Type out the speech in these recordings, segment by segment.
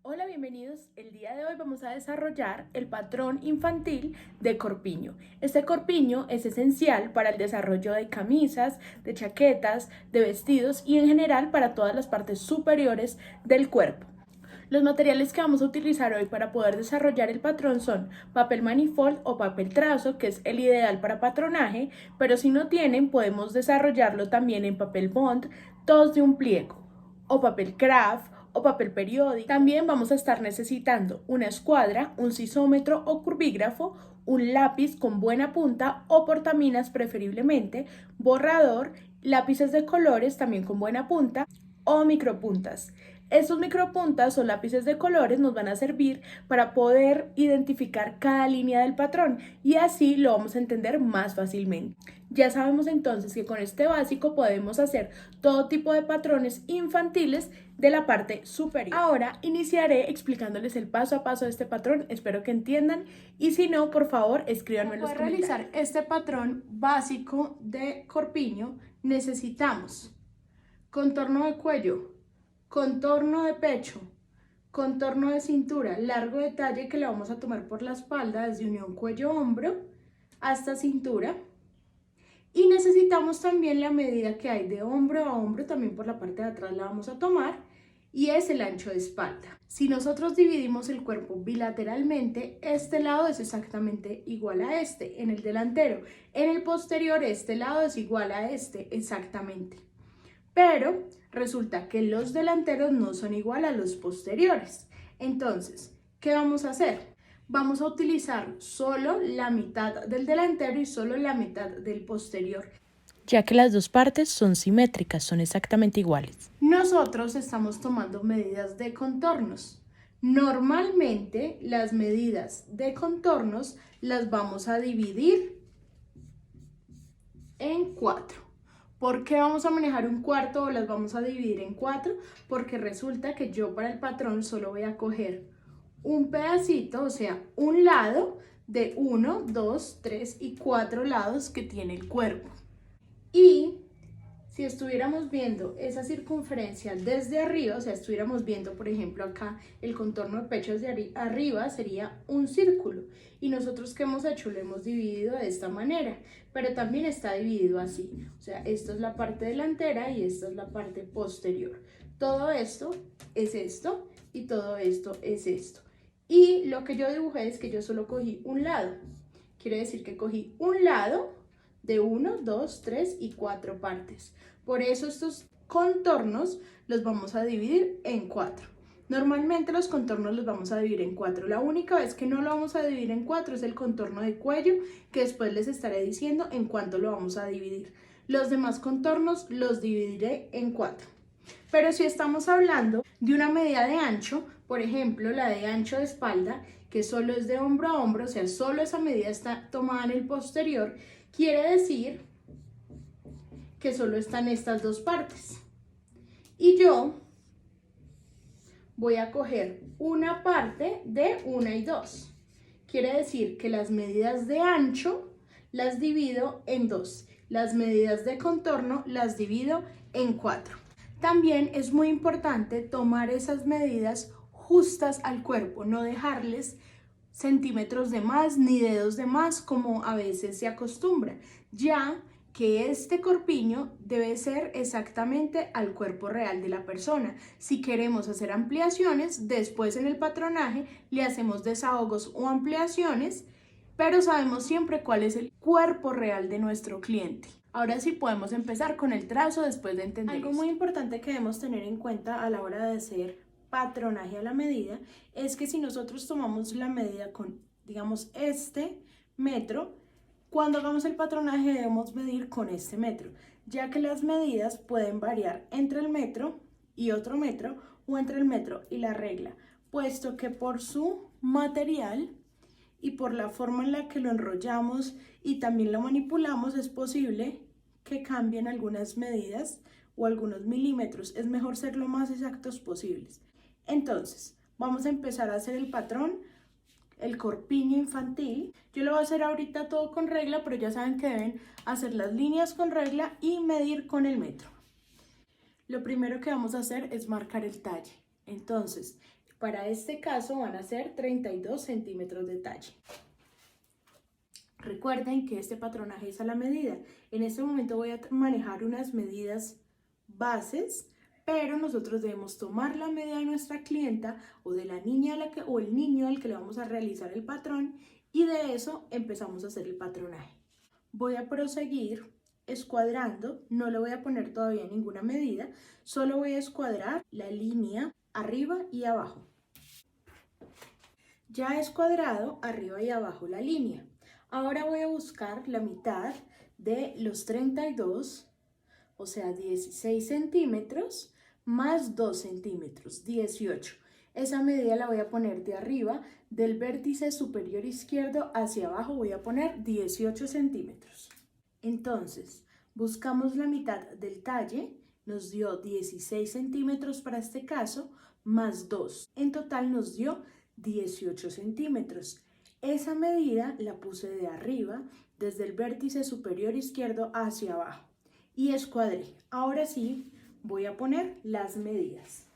Hola, bienvenidos. El día de hoy vamos a desarrollar el patrón infantil de corpiño. Este corpiño es esencial para el desarrollo de camisas, de chaquetas, de vestidos y en general para todas las partes superiores del cuerpo. Los materiales que vamos a utilizar hoy para poder desarrollar el patrón son papel manifold o papel trazo, que es el ideal para patronaje, pero si no tienen podemos desarrollarlo también en papel bond, tos de un pliego, o papel craft, o papel periódico. También vamos a estar necesitando una escuadra, un sisómetro o curvígrafo, un lápiz con buena punta o portaminas preferiblemente, borrador, lápices de colores también con buena punta o micropuntas. Estos micropuntas o lápices de colores nos van a servir para poder identificar cada línea del patrón y así lo vamos a entender más fácilmente. Ya sabemos entonces que con este básico podemos hacer todo tipo de patrones infantiles de la parte superior. Ahora iniciaré explicándoles el paso a paso de este patrón, espero que entiendan y si no, por favor, escríbanme en los comentarios. Para realizar este patrón básico de corpiño necesitamos contorno de cuello, contorno de pecho, contorno de cintura, largo detalle que le vamos a tomar por la espalda desde unión cuello-hombro hasta cintura. Y necesitamos también la medida que hay de hombro a hombro, también por la parte de atrás la vamos a tomar, y es el ancho de espalda. Si nosotros dividimos el cuerpo bilateralmente, este lado es exactamente igual a este, en el delantero. En el posterior, este lado es igual a este, exactamente. Pero resulta que los delanteros no son igual a los posteriores. Entonces, ¿qué vamos a hacer? Vamos a utilizar solo la mitad del delantero y solo la mitad del posterior, ya que las dos partes son simétricas, son exactamente iguales. Nosotros estamos tomando medidas de contornos. Normalmente las medidas de contornos las vamos a dividir en 4. ¿Por qué vamos a manejar un cuarto o las vamos a dividir en 4? Porque resulta que yo para el patrón solo voy a coger un pedacito, o sea, un lado de 1, 2, 3 y 4 lados que tiene el cuerpo. Y si estuviéramos viendo esa circunferencia desde arriba, o sea, estuviéramos viendo, por ejemplo, acá el contorno de pecho desde arriba, sería un círculo. Y nosotros, ¿qué hemos hecho? Lo hemos dividido de esta manera, pero también está dividido así. O sea, esto es la parte delantera y esta es la parte posterior. Todo esto es esto y todo esto es esto. Y lo que yo dibujé es que yo solo cogí un lado. Quiere decir que cogí un lado de 1, 2, 3 y 4 partes. Por eso estos contornos los vamos a dividir en 4. Normalmente los contornos los vamos a dividir en 4. La única vez que no lo vamos a dividir en 4 es el contorno de cuello, que después les estaré diciendo en cuánto lo vamos a dividir. Los demás contornos los dividiré en 4. Pero si estamos hablando de una medida de ancho, por ejemplo, la de ancho de espalda, que solo es de hombro a hombro, o sea, solo esa medida está tomada en el posterior, quiere decir que solo están estas dos partes. Y yo voy a coger una parte de 1 y 2. Quiere decir que las medidas de ancho las divido en 2. Las medidas de contorno las divido en 4. También es muy importante tomar esas medidas justas al cuerpo, no dejarles centímetros de más ni dedos de más como a veces se acostumbra, ya que este corpiño debe ser exactamente al cuerpo real de la persona. Si queremos hacer ampliaciones, después en el patronaje le hacemos desahogos o ampliaciones, pero sabemos siempre cuál es el cuerpo real de nuestro cliente. Ahora sí podemos empezar con el trazo después de entender algo muy importante que debemos tener en cuenta a la hora de hacer patronaje a la medida es que si nosotros tomamos la medida con, digamos, este metro, cuando hagamos el patronaje debemos medir con este metro, ya que las medidas pueden variar entre el metro y otro metro o entre el metro y la regla, puesto que por su material y por la forma en la que lo enrollamos y también lo manipulamos es posible que cambien algunas medidas o algunos milímetros. Es mejor ser lo más exactos posibles. Entonces, vamos a empezar a hacer el patrón, el corpiño infantil. Yo lo voy a hacer ahorita todo con regla, pero ya saben que deben hacer las líneas con regla y medir con el metro. Lo primero que vamos a hacer es marcar el talle. Entonces, Para este caso van a ser 32 centímetros de talle. Recuerden que este patronaje es a la medida. En este momento voy a manejar unas medidas bases, pero nosotros debemos tomar la medida de nuestra clienta o de la niña o el niño al que le vamos a realizar el patrón, y de eso empezamos a hacer el patronaje. Voy a proseguir escuadrando, no le voy a poner todavía ninguna medida, solo voy a escuadrar la línea arriba y abajo. Ya he escuadrado arriba y abajo la línea. Ahora voy a buscar la mitad de los 32, o sea 16 centímetros más 2 centímetros, 18. Esa medida la voy a poner de arriba, del vértice superior izquierdo hacia abajo voy a poner 18 centímetros. Entonces, buscamos la mitad del talle, nos dio 16 centímetros para este caso, más 2. En total nos dio 18 centímetros. Esa medida la puse de arriba, desde el vértice superior izquierdo hacia abajo, y escuadré. Ahora sí, voy a poner las medidas.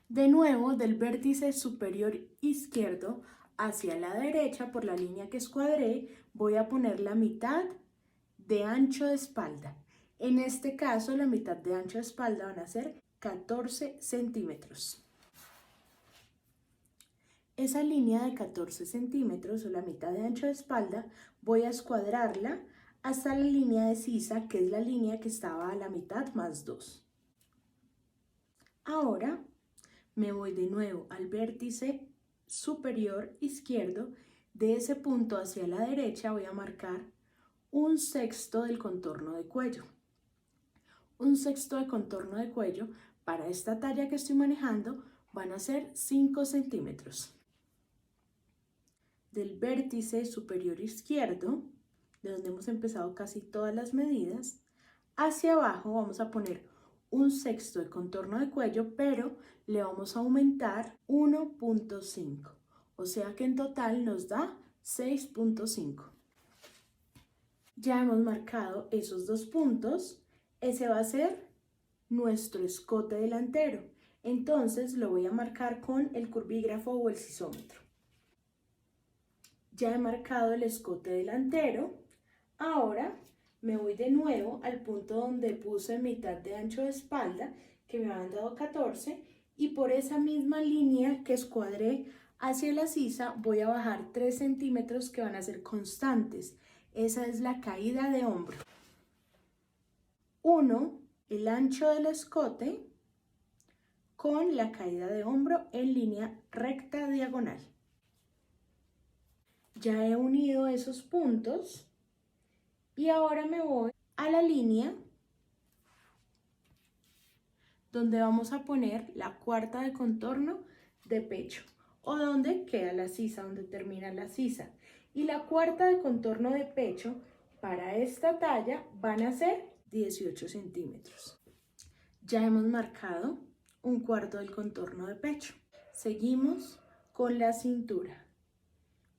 De nuevo, del vértice superior izquierdo hacia la derecha, por la línea que escuadré, voy a poner la mitad de ancho de espalda. En este caso, la mitad de ancho de espalda van a ser 14 centímetros. Esa línea de 14 centímetros o la mitad de ancho de espalda voy a escuadrarla hasta la línea de sisa, que es la línea que estaba a la mitad más 2. Ahora me voy de nuevo al vértice superior izquierdo. De ese punto hacia la derecha voy a marcar 1/6 del contorno de cuello. 1/6 de contorno de cuello para esta talla que estoy manejando van a ser 5 centímetros. Del vértice superior izquierdo, de donde hemos empezado casi todas las medidas, hacia abajo vamos a poner 1/6 de contorno de cuello, pero le vamos a aumentar 1.5, o sea que en total nos da 6.5. Ya hemos marcado esos dos puntos. Ese va a ser nuestro escote delantero. Entonces lo voy a marcar con el curvígrafo o el sisómetro. Ya he marcado el escote delantero. Ahora me voy de nuevo al punto donde puse mitad de ancho de espalda, que me habían dado 14, y por esa misma línea que escuadré hacia la sisa voy a bajar 3 centímetros que van a ser constantes. Esa es la caída de hombro. 1, el ancho del escote con la caída de hombro en línea recta diagonal. Ya he unido esos puntos y ahora me voy a la línea donde vamos a poner la cuarta de contorno de pecho, o donde queda la sisa, donde termina la sisa. Y la cuarta de contorno de pecho para esta talla van a ser 18 centímetros. Ya hemos marcado 1/4 del contorno de pecho. Seguimos con la cintura.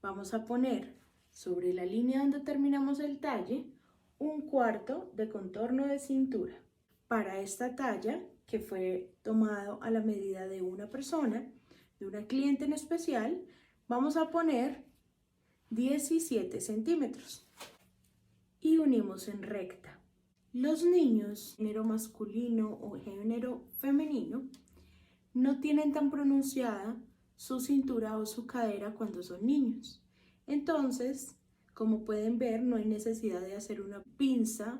Vamos a poner sobre la línea donde terminamos el talle 1/4 de contorno de cintura. Para esta talla, que fue tomado a la medida de una persona, de una cliente en especial, vamos a poner 17 centímetros y unimos en recta. Los niños, género masculino o género femenino, no tienen tan pronunciada su cintura o su cadera cuando son niños. Entonces, como pueden ver, no hay necesidad de hacer una pinza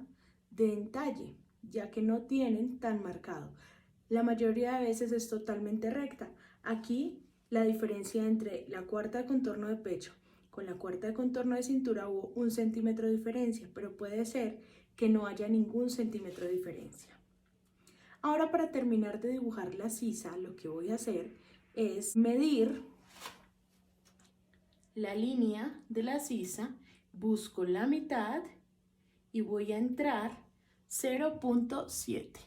de entalle, ya que no tienen tan marcado. La mayoría de veces es totalmente recta. Aquí la diferencia entre la cuarta de contorno de pecho con la cuarta de contorno de cintura hubo 1 centímetro de diferencia, pero puede ser que no haya ningún centímetro de diferencia. Ahora, para terminar de dibujar la sisa, lo que voy a hacer es medir la línea de la sisa, busco la mitad y voy a entrar 0.7.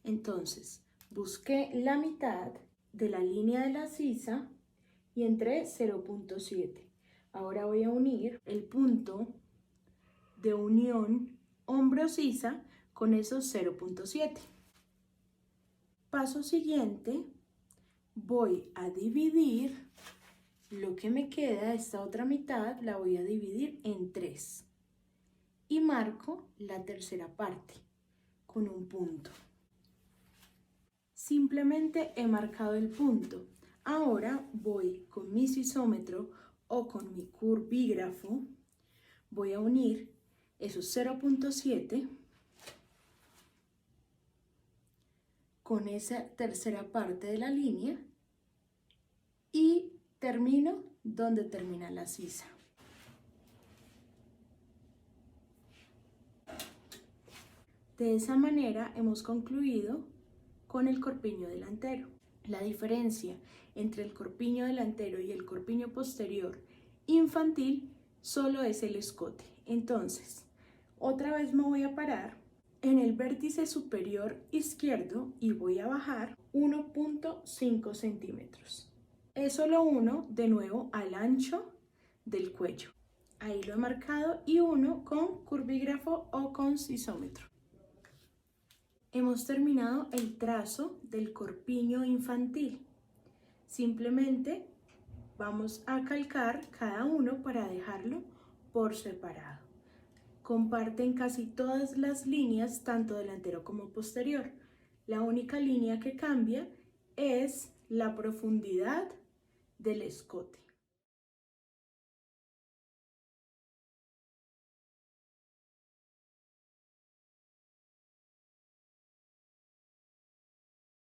Entonces, busqué la mitad de la línea de la sisa y entré 0.7. Ahora voy a unir el punto de unión hombro-sisa con esos 0.7. Paso siguiente, voy a dividir lo que me queda, esta otra mitad la voy a dividir en 3 y marco la tercera parte con un punto. Simplemente he marcado el punto. Ahora voy con mi sisómetro o con mi curvígrafo, voy a unir esos 0.7 con esa tercera parte de la línea y termino donde termina la sisa. De esa manera hemos concluido con el corpiño delantero. La diferencia entre el corpiño delantero y el corpiño posterior infantil solo es el escote. Entonces, otra vez me voy a parar en el vértice superior izquierdo y voy a bajar 1.5 centímetros. Eso lo uno de nuevo al ancho del cuello. Ahí lo he marcado y uno con curvígrafo o con sisómetro. Hemos terminado el trazo del corpiño infantil. Simplemente vamos a calcar cada uno para dejarlo por separado. Comparten casi todas las líneas, tanto delantero como posterior. La única línea que cambia es la profundidad del escote.